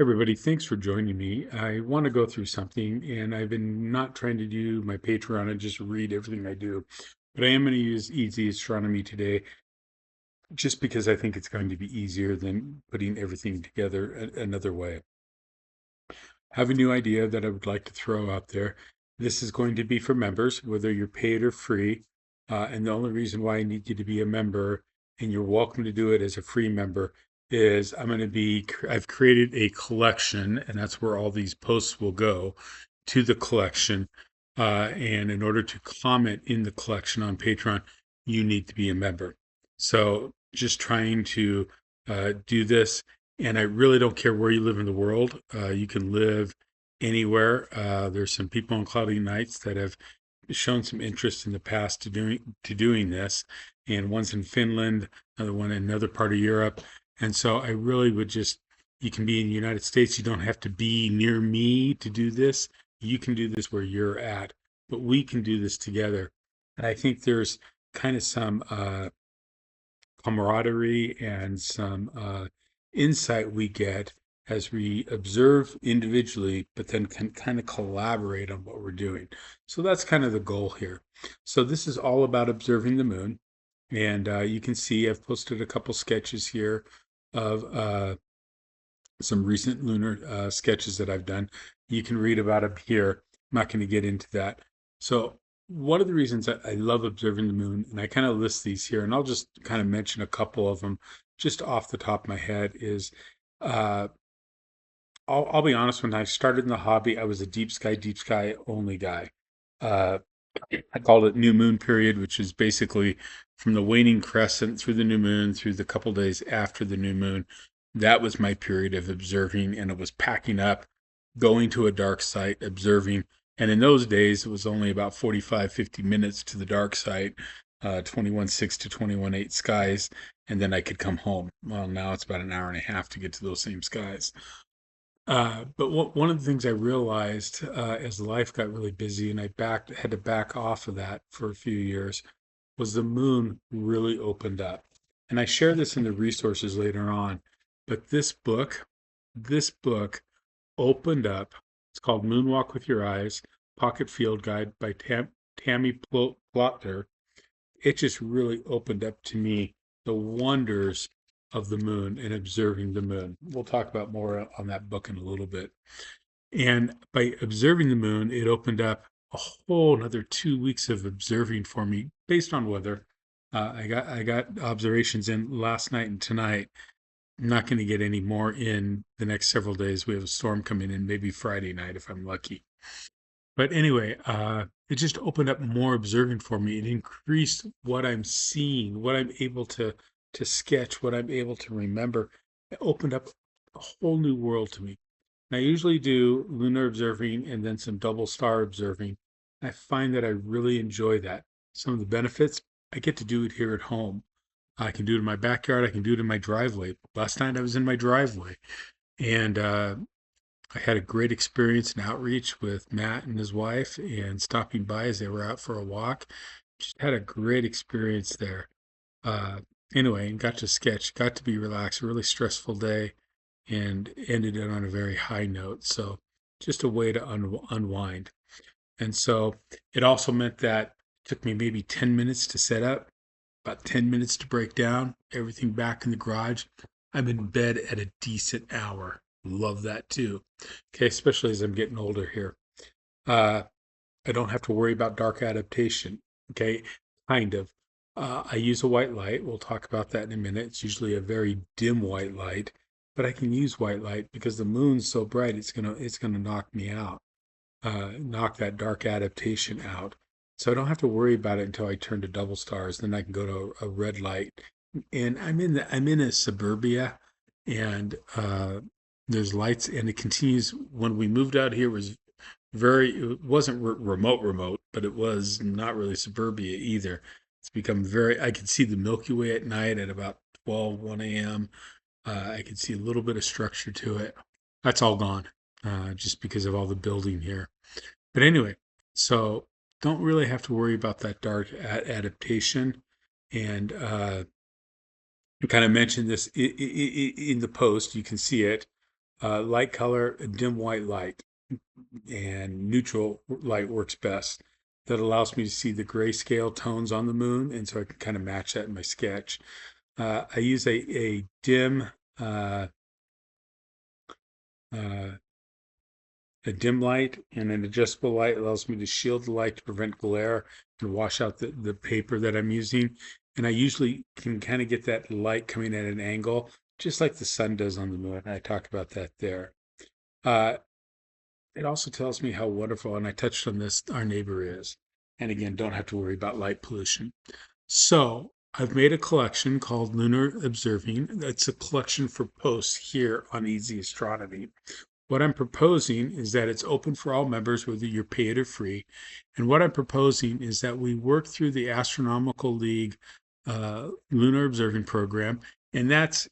Everybody, thanks for joining me. I want to go through something, and I've been not trying to do my Patreon and just read everything I do, but I am going to use Eadsy Astronomy today just because I think it's going to be easier than putting everything together another way. I have a new idea that I would like to throw out there. This is going to be for members, whether you're paid or free. And the only reason why I need you to be a member, and you're welcome to do it as a free member, is I've created a collection, and that's where all these posts will go to the collection. And in order to comment in the collection on Patreon, you need to be a member. So just trying to do this. And I really don't care where you live in the world. You can live anywhere. There's some people on cloudy nights that have shown some interest in the past to doing this, and one's in Finland, another one in another part of Europe. And so I really would just, you can be in the United States. You don't have to be near me to do this. You can do this where you're at, but we can do this together. And I think there's kind of some camaraderie and some insight we get as we observe individually, but then can kind of collaborate on what we're doing. So that's kind of the goal here. So this is all about observing the moon. And you can see I've posted a couple sketches here of some recent lunar sketches that I've done. You can read about them here. I'm not going to get into that. So one of the reasons that I love observing the moon, and I kind of list these here, and I'll just kind of mention a couple of them just off the top of my head, is uh, I'll be honest, when I started in the hobby, I was a deep sky only guy. Uh, I called it new moon period, which is basically from the waning crescent through the new moon through the couple days after the new moon. That was my period of observing, and it was packing up, going to a dark site, observing. And in those days, it was only about 45, 50 minutes to the dark site, 21.6 to 21.8 skies, and then I could come home. Well, now it's about an hour and a half to get to those same skies. But one of the things I realized as life got really busy and had to back off of that for a few years was the moon really opened up. And I share this in the resources later on, but this book opened up. It's called Moonwalk with Your Eyes, Pocket Field Guide by Tammy Plotner. It just really opened up to me the wonders of the moon and observing the moon. We'll talk about more on that book in a little bit. And by observing the moon, it opened up a whole another 2 weeks of observing for me based on weather. I got observations in last night and tonight. I'm not going to get any more in the next several days. We have a storm coming in, maybe Friday night if I'm lucky. But anyway, it just opened up more observing for me. It increased what I'm seeing, what I'm able to sketch, what I'm able to remember. It opened up a whole new world to me. And I usually do lunar observing and then some double star observing. I find that I really enjoy that. Some of the benefits, I get to do it here at home. I can do it in my backyard. I can do it in my driveway. Last night I was in my driveway, and I had a great experience and outreach with Matt and his wife and stopping by as they were out for a walk. Just had a great experience there. Uh, anyway, and got to sketch, got to be relaxed, a really stressful day, and ended it on a very high note. So just a way to unwind. And so it also meant that it took me maybe 10 minutes to set up, about 10 minutes to break down, everything back in the garage. I'm in bed at a decent hour. Love that too. Okay, especially as I'm getting older here. Uh, I don't have to worry about dark adaptation. Okay, kind of. I use a white light. We'll talk about that in a minute. It's usually a very dim white light, but I can use white light because the moon's so bright it's gonna knock me out, knock that dark adaptation out. So I don't have to worry about it until I turn to double stars. Then I can go to a red light. And I'm in a suburbia, and there's lights, and it continues. When we moved out here, it wasn't remote, but it was not really suburbia either. It's become I could see the Milky Way at night at about 1 a.m. I could see a little bit of structure to it. That's all gone, just because of all the building here. But anyway, so don't really have to worry about that dark adaptation. And I kind of mentioned this in the post. You can see it. light color, dim white light, and neutral light works best. That allows me to see the grayscale tones on the moon, and so I can kind of match that in my sketch. I use a dim uh, uh, a dim light, and an adjustable light allows me to shield the light to prevent glare and wash out the paper that I'm using. And I usually can kind of get that light coming at an angle, just like the sun does on the moon. I talk about that there. Uh, it also tells me how wonderful, and I touched on this, our neighbor is. And again, don't have to worry about light pollution. So I've made a collection called Lunar Observing. It's a collection for posts here on Eadsy Astronomy. What I'm proposing is that it's open for all members, whether you're paid or free. And what I'm proposing is that we work through the Astronomical League Lunar Observing Program. And that's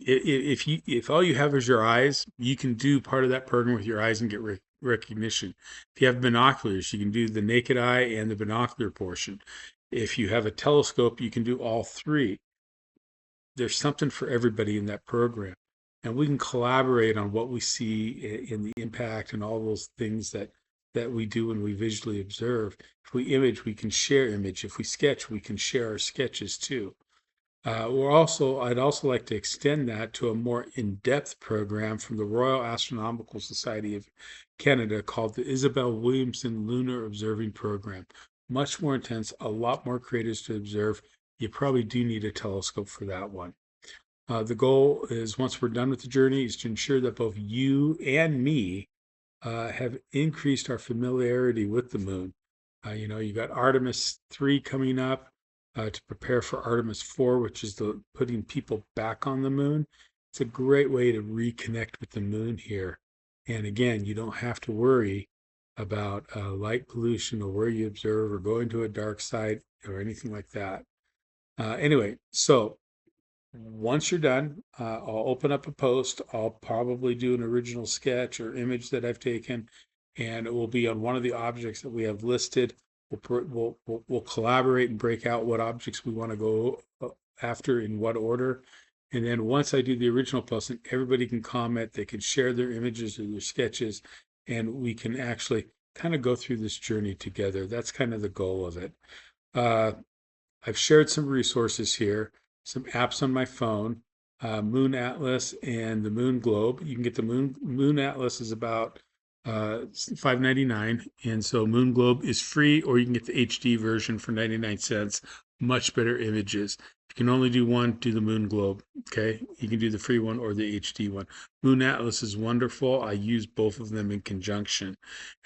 if all you have is your eyes, you can do part of that program with your eyes and get recognition. If you have binoculars, you can do the naked eye and the binocular portion. If you have a telescope, you can do all three. There's something for everybody in that program, and we can collaborate on what we see in the impact and all those things that we do when we visually observe. If we image, we can share image. If we sketch, we can share our sketches too. I'd also like to extend that to a more in-depth program from the Royal Astronomical Society of Canada called the Isabel Williamson Lunar Observing Program. Much more intense, a lot more craters to observe. You probably do need a telescope for that one. The goal is, once we're done with the journey, is to ensure that both you and me have increased our familiarity with the moon. You got Artemis 3 coming up to prepare for Artemis 4, which is the putting people back on the moon. It's a great way to reconnect with the moon here. And again, you don't have to worry about light pollution or where you observe or going to a dark site or anything like that. Anyway, so once you're done, I'll open up a post. I'll probably do an original sketch or image that I've taken, and it will be on one of the objects that we have listed. We'll collaborate and break out what objects we want to go after in what order. And then once I do the original post, and everybody can comment, they can share their images or their sketches, and we can actually kind of go through this journey together. That's kind of the goal of it. Uh, I've shared some resources here, some apps on my phone, Moon Atlas and the Moon Globe. You can get the Moon Atlas is about $5.99, and so Moon Globe is free, or you can get the HD version for 99 cents. Much better images. If you can only do one, do the Moon Globe. Okay, you can do the free one or the HD one. Moon Atlas is wonderful. I use both of them in conjunction,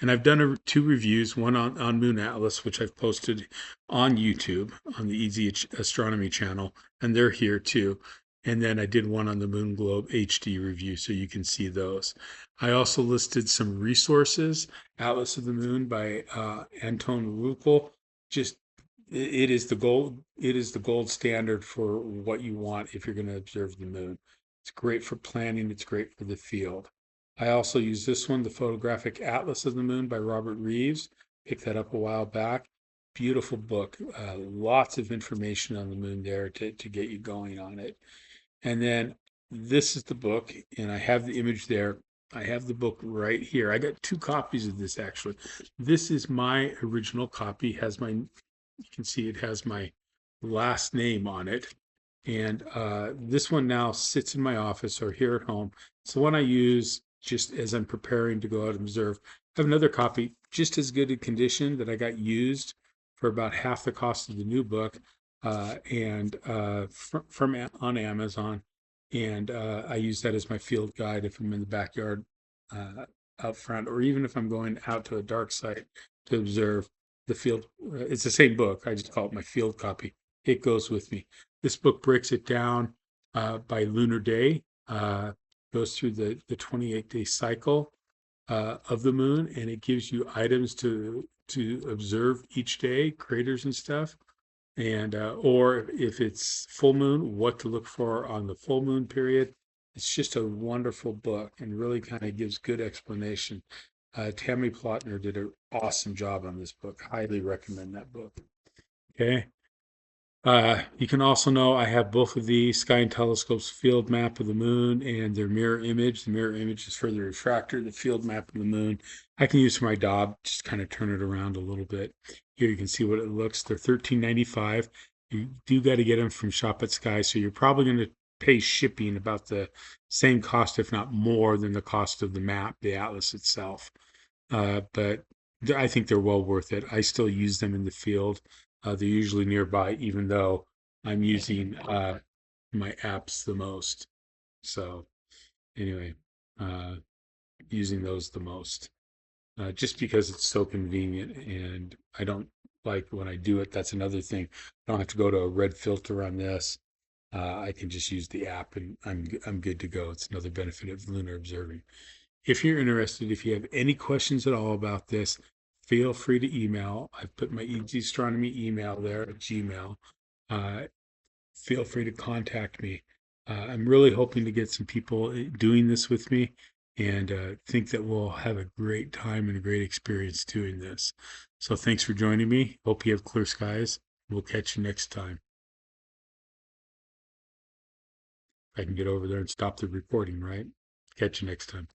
and I've done two reviews. One on Moon Atlas, which I've posted on YouTube on the Eadsy Astronomy channel, and they're here too. And then I did one on the Moon Globe HD review, so you can see those. I also listed some resources. Atlas of the Moon by Anton Ruppel. Just it is the gold. It is the gold standard for what you want if you're going to observe the moon. It's great for planning. It's great for the field. I also use this one, the Photographic Atlas of the Moon by Robert Reeves. Picked that up a while back. Beautiful book. Lots of information on the moon there to get you going on it. And then this is the book, and I have the image there. I have the book right here. I got two copies of this actually. This is my original copy. You can see it has my last name on it. And this one now sits in my office or here at home. It's the one I use just as I'm preparing to go out and observe. I have another copy, just as good a condition, that I got used for about half the cost of the new book, and from on Amazon. And I use that as my field guide if I'm in the backyard out front, or even if I'm going out to a dark site to observe the field. It's the same book. I just call it my field copy. It goes with me. This book breaks it down by lunar day, goes through the 28-day cycle of the moon, and it gives you items to observe each day, craters and stuff. And or if it's full moon, what to look for on the full moon period. It's just a wonderful book and really kind of gives good explanation. Tammy Plotner did an awesome job on this book. Highly recommend that book. Okay. You can also know I have both of these, Sky and Telescope's field map of the moon and their mirror image. The mirror image is for the refractor, the field map of the moon. I can use for my Dob, just kind of turn it around a little bit. Here you can see what it looks. They're $13.95. You do got to get them from Shop at Sky, so you're probably going to pay shipping about the same cost, if not more, than the cost of the map, the atlas itself. But I think they're well worth it. I still use them in the field. They're usually nearby, even though I'm using my apps the most. So anyway, uh, using those the most, just because it's so convenient, and I don't like when I do it. That's another thing. I don't have to go to a red filter on this. I can just use the app, and I'm good to go. It's another benefit of Lunar Observing. If you're interested, if you have any questions at all about this, feel free to email. I've put my Eadsy Astronomy email there at Gmail. Uh, Feel free to contact me. I'm really hoping to get some people doing this with me, and think that we'll have a great time and a great experience doing this. So thanks for joining me. Hope you have clear skies. We'll catch you next time. I can get over there and stop the recording, right? Catch you next time.